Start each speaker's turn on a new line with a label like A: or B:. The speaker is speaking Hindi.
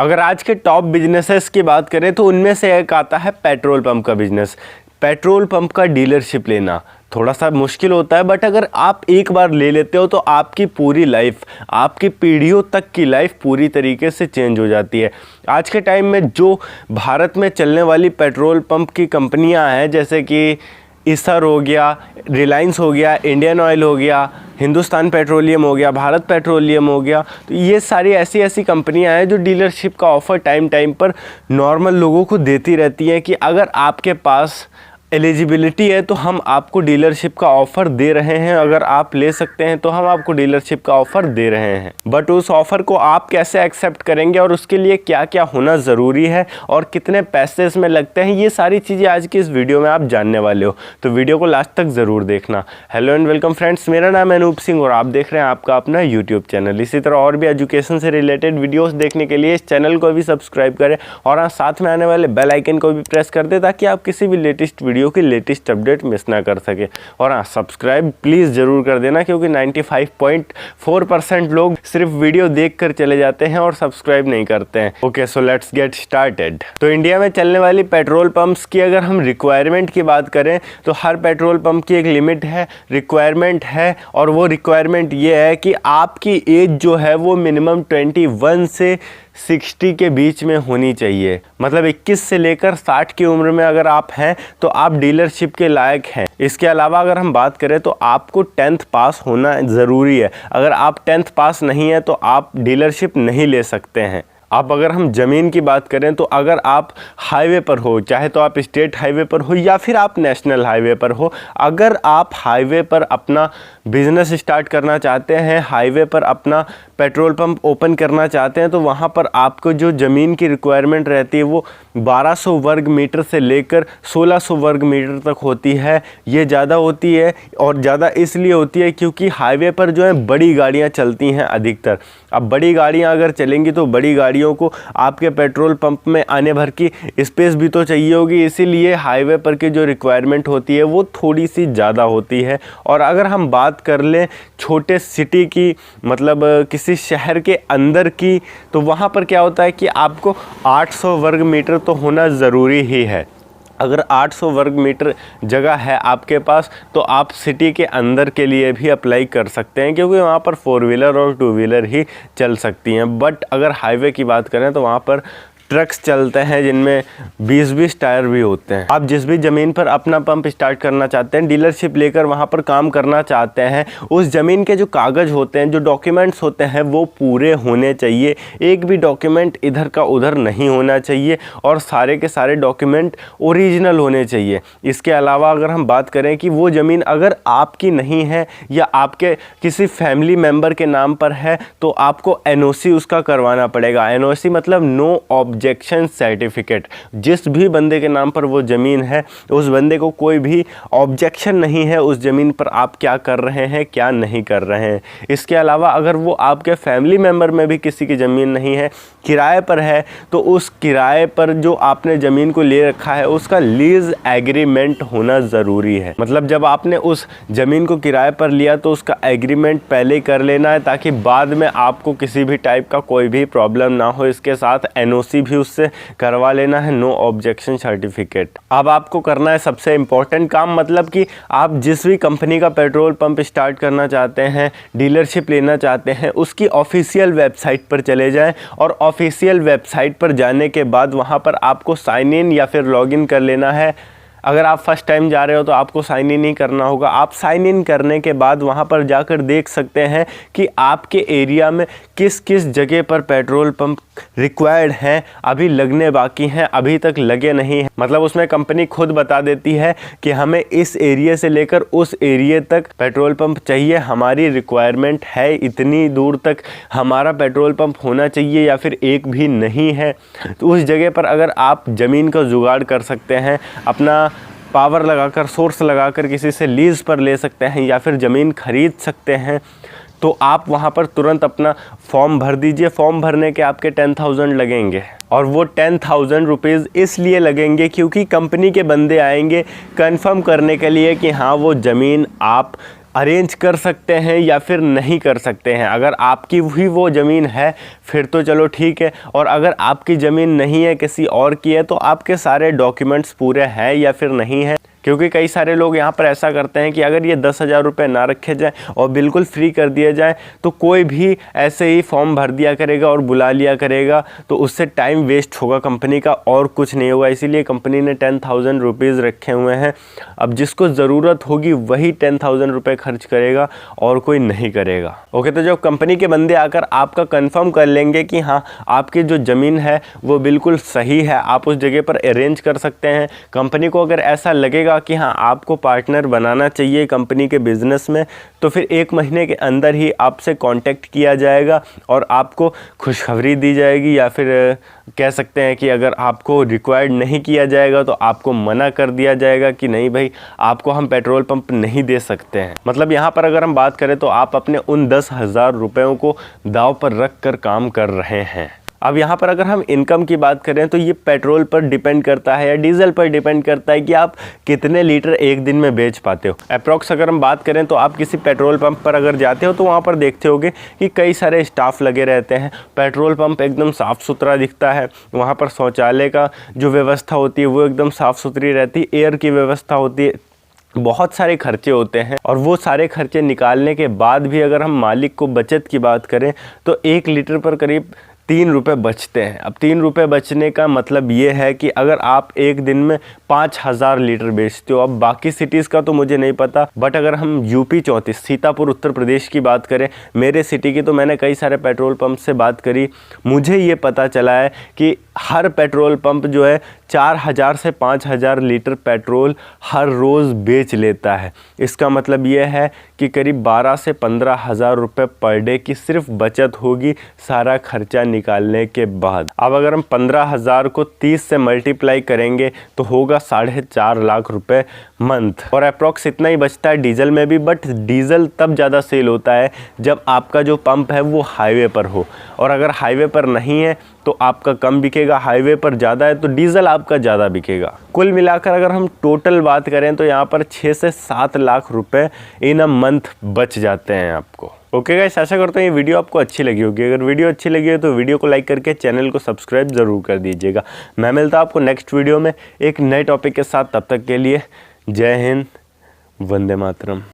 A: अगर आज के टॉप बिजनेसेस की बात करें तो उनमें से एक आता है पेट्रोल पंप का बिजनेस। पेट्रोल पंप का डीलरशिप लेना थोड़ा सा मुश्किल होता है, बट अगर आप एक बार ले लेते हो तो आपकी पूरी लाइफ, आपकी पीढ़ियों तक की लाइफ पूरी तरीके से चेंज हो जाती है। आज के टाइम में जो भारत में चलने वाली पेट्रोल पंप की कंपनियां हैं, जैसे कि ईसर हो गया, रिलायंस हो गया, इंडियन ऑयल हो गया, हिंदुस्तान पेट्रोलियम हो गया, भारत पेट्रोलियम हो गया, तो ये सारी ऐसी ऐसी कंपनियां हैं जो डीलरशिप का ऑफ़र टाइम टाइम पर नॉर्मल लोगों को देती रहती हैं कि अगर आपके पास एलिजिबिलिटी है तो हम आपको डीलरशिप का ऑफ़र दे रहे हैं, अगर आप ले सकते हैं तो हम आपको डीलरशिप का ऑफ़र दे रहे हैं। बट उस ऑफ़र को आप कैसे एक्सेप्ट करेंगे और उसके लिए क्या क्या होना ज़रूरी है और कितने पैसे इसमें लगते हैं, ये सारी चीज़ें आज की इस वीडियो में आप जानने वाले हो, तो वीडियो को लास्ट तक ज़रूर देखना। हेलो एंड वेलकम फ्रेंड्स, मेरा नाम है अनूप सिंह और आप देख रहे हैं आपका अपना यूट्यूब चैनल। इसी तरह और भी एजुकेशन से रिलेटेड वीडियोज़ देखने के लिए इस चैनल को भी सब्सक्राइब करें और हाँ, साथ में आने वाले बेल आइकन को भी प्रेस कर दें ताकि आप किसी भी लेटेस्ट वीडियो की लेटेस्ट अपडेट मिस ना कर सके। और हाँ, सब्सक्राइब प्लीज़ ज़रूर कर देना, क्योंकि 95.4% लोग सिर्फ वीडियो देखकर चले जाते हैं और सब्सक्राइब नहीं करते हैं। Okay, so let's get started. तो इंडिया में चलने वाली पेट्रोल पंप्स की अगर हम रिक्वायरमेंट की बात करें तो हर पेट्रोल पंप की एक लिमिट है, रिक्वायरमेंट है, और वो रिक्वायरमेंट ये है कि आपकी एज जो है वो मिनिमम 21 से 60 के बीच में होनी चाहिए। मतलब 21 से लेकर 60 की उम्र में अगर आप हैं तो आप डीलरशिप के लायक हैं। इसके अलावा अगर हम बात करें तो आपको 10th पास होना ज़रूरी है। अगर आप 10th पास नहीं है तो आप डीलरशिप नहीं ले सकते हैं। अब अगर हम ज़मीन की बात करें तो अगर आप हाईवे पर हो, चाहे तो आप स्टेट हाईवे पर हो या फिर आप नेशनल हाईवे पर हो, अगर आप हाईवे पर अपना बिज़नेस स्टार्ट करना चाहते हैं, हाईवे पर अपना पेट्रोल पंप ओपन करना चाहते हैं, तो वहाँ पर आपको जो ज़मीन की रिक्वायरमेंट रहती है वो 1200 वर्ग मीटर से लेकर 1600 वर्ग मीटर तक होती है। ये ज़्यादा होती है, और ज़्यादा इसलिए होती है क्योंकि हाईवे पर जो है बड़ी गाड़ियाँ चलती हैं अधिकतर। अब बड़ी गाड़ियाँ अगर चलेंगी तो बड़ी गाड़ियों को आपके पेट्रोल पंप में आने भर की स्पेस भी तो चाहिए होगी, इसीलिए हाईवे पर की जो रिक्वायरमेंट होती है वो थोड़ी सी ज़्यादा होती है। और अगर हम बात कर लें छोटे सिटी की, मतलब किसी शहर के अंदर की, तो वहाँ पर क्या होता है कि आपको 800 वर्ग मीटर तो होना ज़रूरी ही है। अगर 800 वर्ग मीटर जगह है आपके पास तो आप सिटी के अंदर के लिए भी अप्लाई कर सकते हैं, क्योंकि वहाँ पर 4 व्हीलर और 2 व्हीलर ही चल सकती हैं। बट अगर हाईवे की बात करें तो वहाँ पर ट्रक्स चलते हैं जिनमें 20-20 टायर भी होते हैं। आप जिस भी ज़मीन पर अपना पंप स्टार्ट करना चाहते हैं, डीलरशिप लेकर वहाँ पर काम करना चाहते हैं, उस ज़मीन के जो कागज़ होते हैं, जो डॉक्यूमेंट्स होते हैं, वो पूरे होने चाहिए। एक भी डॉक्यूमेंट इधर का उधर नहीं होना चाहिए और सारे के सारे डॉक्यूमेंट ओरिजिनल होने चाहिए। इसके अलावा अगर हम बात करें कि वो ज़मीन अगर आपकी नहीं है या आपके किसी फैमिली मेम्बर के नाम पर है तो आपको NOC उसका करवाना पड़ेगा। NOC मतलब नो ऑब्जेक्शन सर्टिफिकेट। जिस भी बंदे के नाम पर वो ज़मीन है, उस बंदे को कोई भी ऑब्जेक्शन नहीं है उस ज़मीन पर आप क्या कर रहे हैं, क्या नहीं कर रहे हैं। इसके अलावा अगर वो आपके फैमिली मेम्बर में भी किसी की ज़मीन नहीं है, किराए पर है, तो उस किराए पर जो आपने ज़मीन को ले रखा है उसका लीज एग्रीमेंट होना ज़रूरी है। मतलब जब आपने उस ज़मीन को किराए पर लिया तो उसका एग्रीमेंट पहले कर लेना है, ताकि बाद में आपको किसी भी टाइप का कोई भी प्रॉब्लम ना हो। इसके साथ NOC भी उससे करवा लेना है, नो ऑब्जेक्शन सर्टिफिकेट। अब आपको करना है सबसे इम्पोर्टेंट काम, मतलब कि आप जिस भी कंपनी का पेट्रोल पंप स्टार्ट करना चाहते हैं, डीलरशिप लेना चाहते हैं, उसकी ऑफिशियल वेबसाइट पर चले जाएं और ऑफिशियल वेबसाइट पर जाने के बाद वहां पर आपको साइन इन या फिर लॉग इन कर लेना है। अगर आप फर्स्ट टाइम जा रहे हो तो आपको साइन इन ही करना होगा। आप साइन इन करने के बाद वहाँ पर जाकर देख सकते हैं कि आपके एरिया में किस किस जगह पर पेट्रोल पंप रिक्वायर्ड हैं, अभी लगने बाकी हैं, अभी तक लगे नहीं हैं। मतलब उसमें कंपनी खुद बता देती है कि हमें इस एरिया से लेकर उस एरिया तक पेट्रोल पंप चाहिए, हमारी रिक्वायरमेंट है, इतनी दूर तक हमारा पेट्रोल पंप होना चाहिए या फिर एक भी नहीं है। तो उस जगह पर अगर आप ज़मीन का जुगाड़ कर सकते हैं, अपना पावर लगाकर, सोर्स लगाकर किसी से लीज़ पर ले सकते हैं या फिर ज़मीन खरीद सकते हैं, तो आप वहाँ पर तुरंत अपना फॉर्म भर दीजिए। फॉर्म भरने के आपके 10,000 लगेंगे, और वो 10,000 रुपीज़ इसलिए लगेंगे क्योंकि कंपनी के बंदे आएंगे कंफर्म करने के लिए कि हाँ वो ज़मीन आप अरेंज कर सकते हैं या फिर नहीं कर सकते हैं। अगर आपकी भी वो ज़मीन है फिर तो चलो ठीक है, और अगर आपकी ज़मीन नहीं है, किसी और की है, तो आपके सारे डॉक्यूमेंट्स पूरे हैं या फिर नहीं है। क्योंकि कई सारे लोग यहाँ पर ऐसा करते हैं कि अगर ये 10,000 रुपये ना रखे जाएँ और बिल्कुल फ्री कर दिया जाए तो कोई भी ऐसे ही फॉर्म भर दिया करेगा और बुला लिया करेगा, तो उससे टाइम वेस्ट होगा कंपनी का और कुछ नहीं होगा। इसीलिए कंपनी ने 10,000 रुपीज़ रखे हुए हैं। अब जिसको ज़रूरत होगी वही 10,000 रुपये खर्च करेगा और कोई नहीं करेगा। ओके, तो जब कंपनी के बंदे आकर आपका कंफर्म कर लेंगे कि हाँ आपकी जो ज़मीन है वो बिल्कुल सही है, आप उस जगह पर अरेंज कर सकते हैं। कंपनी को अगर ऐसा लगेगा कि हाँ आपको पार्टनर बनाना चाहिए कंपनी के बिज़नेस में, तो फिर 1 महीने के अंदर ही आपसे कांटेक्ट किया जाएगा और आपको खुशखबरी दी जाएगी, या फिर कह सकते हैं कि अगर आपको रिक्वायर्ड नहीं किया जाएगा तो आपको मना कर दिया जाएगा कि नहीं भाई आपको हम पेट्रोल पंप नहीं दे सकते हैं। मतलब यहाँ पर अगर हम बात करें तो आप अपने उन 10,000 रुपयों को दांव पर रख कर काम कर रहे हैं। अब यहाँ पर अगर हम इनकम की बात करें तो ये पेट्रोल पर डिपेंड करता है या डीजल पर डिपेंड करता है कि आप कितने लीटर एक दिन में बेच पाते हो। अप्रॉक्स अगर हम बात करें तो आप किसी पेट्रोल पंप पर अगर जाते हो तो वहाँ पर देखते होगे कि कई सारे स्टाफ लगे रहते हैं। पेट्रोल पंप एकदम साफ़ सुथरा दिखता है, वहाँ पर शौचालय का जो व्यवस्था होती है वो एकदम साफ़ सुथरी रहती है, एयर की व्यवस्था होती है, बहुत सारे खर्चे होते हैं। और वो सारे खर्चे निकालने के बाद भी अगर हम मालिक को बचत की बात करें तो 1 लीटर पर करीब 3 रुपये बचते हैं। अब 3 रुपये बचने का मतलब ये है कि अगर आप एक दिन में 5,000 लीटर बेचते हो, अब बाकी सिटीज़ का तो मुझे नहीं पता, बट अगर हम यूपी 34 सीतापुर उत्तर प्रदेश की बात करें, मेरे सिटी की, तो मैंने कई सारे पेट्रोल पंप से बात करी, मुझे ये पता चला है कि हर पेट्रोल पंप जो है 4,000 से 5,000 लीटर पेट्रोल हर रोज़ बेच लेता है। इसका मतलब ये है कि करीब 12 से 15,000 रुपये पर डे की सिर्फ बचत होगी सारा खर्चा निकालने के बाद। अब अगर हम 15,000 को 30 से मल्टीप्लाई करेंगे तो होगा 4.5 लाख रुपए मंथ, और अप्रॉक्स इतना ही बचता है डीजल में भी। बट डीजल तब ज़्यादा सेल होता है जब आपका जो पंप है वो हाईवे पर हो, और अगर हाईवे पर नहीं है तो आपका कम बिकेगा, हाईवे पर ज़्यादा है तो डीजल आपका ज़्यादा बिकेगा। कुल मिलाकर अगर हम टोटल बात करें तो यहाँ पर 6 से 7 लाख रुपए इन अ मंथ बच जाते हैं आपको। ओके गाइस, आशा करता हूँ ये वीडियो आपको अच्छी लगी होगी। अगर वीडियो अच्छी लगी है तो वीडियो को लाइक करके चैनल को सब्सक्राइब ज़रूर कर दीजिएगा। मैं मिलता हूँ आपको नेक्स्ट वीडियो में एक नए टॉपिक के साथ। तब तक के लिए जय हिंद, वंदे मातरम।